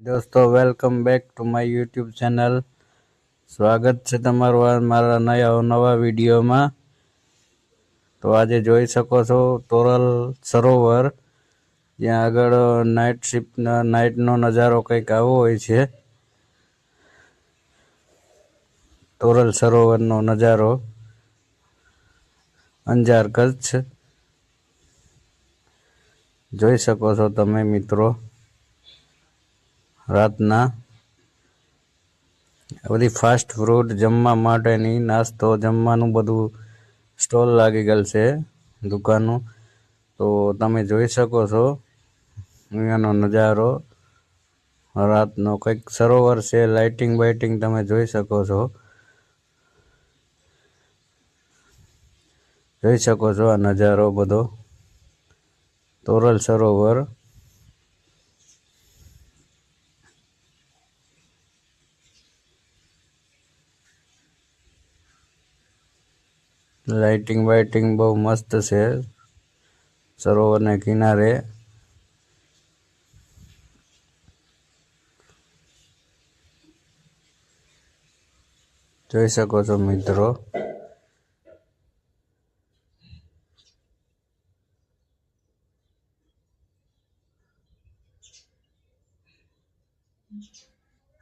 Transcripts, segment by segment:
दोस्तों welcome back to my YouTube channel. સ્વાગત છે તમારું મારા નવા વિડીયોમાં। તો આજે જોઈ શકો છો તોરલ સરોવર, જ્યાં આગળ નાઇટનો નજારો કંઈક આવો હોય છે। તોરલ સરોવરનો નજારો અંજાર કચ્છ જોઈ શકો છો તમે મિત્રો। રાતના બધી ફાસ્ટ ફૂડ જમવા માટેની નાસ્તો જમવાનું બધું સ્ટોલ લાગી ગયેલ છે દુકાનો। તો તમે જોઈ શકો છો અહીંયાનો નજારો રાતનો। કંઈક સરોવર છે, લાઇટિંગ બાઇટિંગ તમે જોઈ શકો છો। જોઈ શકો છો આ નજારો બધો તોરલ સરોવર। લાઇટિંગ બાઇટિંગ બહુ મસ્ત છે સરોવરને કિનારે। જોઈ શકો છો મિત્રો।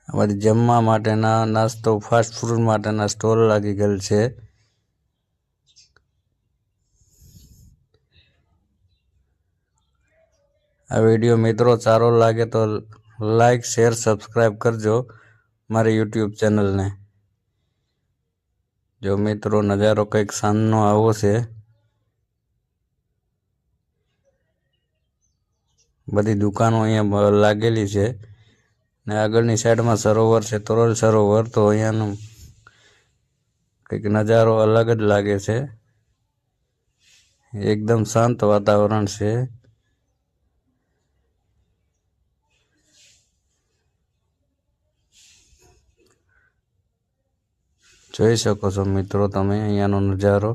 આ બધી જમવા માટેના નાસ્તો ફાસ્ટ ફૂડ માટેના સ્ટોલ લાગી ગયેલ છે। આ વિડીયો મિત્રો સારો લાગે તો લાઈક શેર સબસ્ક્રાઈબ કરજો મારી યુટ્યુબ ચેનલને। જો મિત્રો નજારો કંઈક સાંજનો આવો છે। બધી દુકાનો અહીંયા લાગેલી છે ને આગળની સાઈડમાં સરોવર છે, તોરલ સરોવર। તો અહીંયાનો કંઈક નજારો અલગ જ લાગે છે, એકદમ શાંત વાતાવરણ છે। જોઈ શકો છો મિત્રો તમે અહીંયાનો નજારો।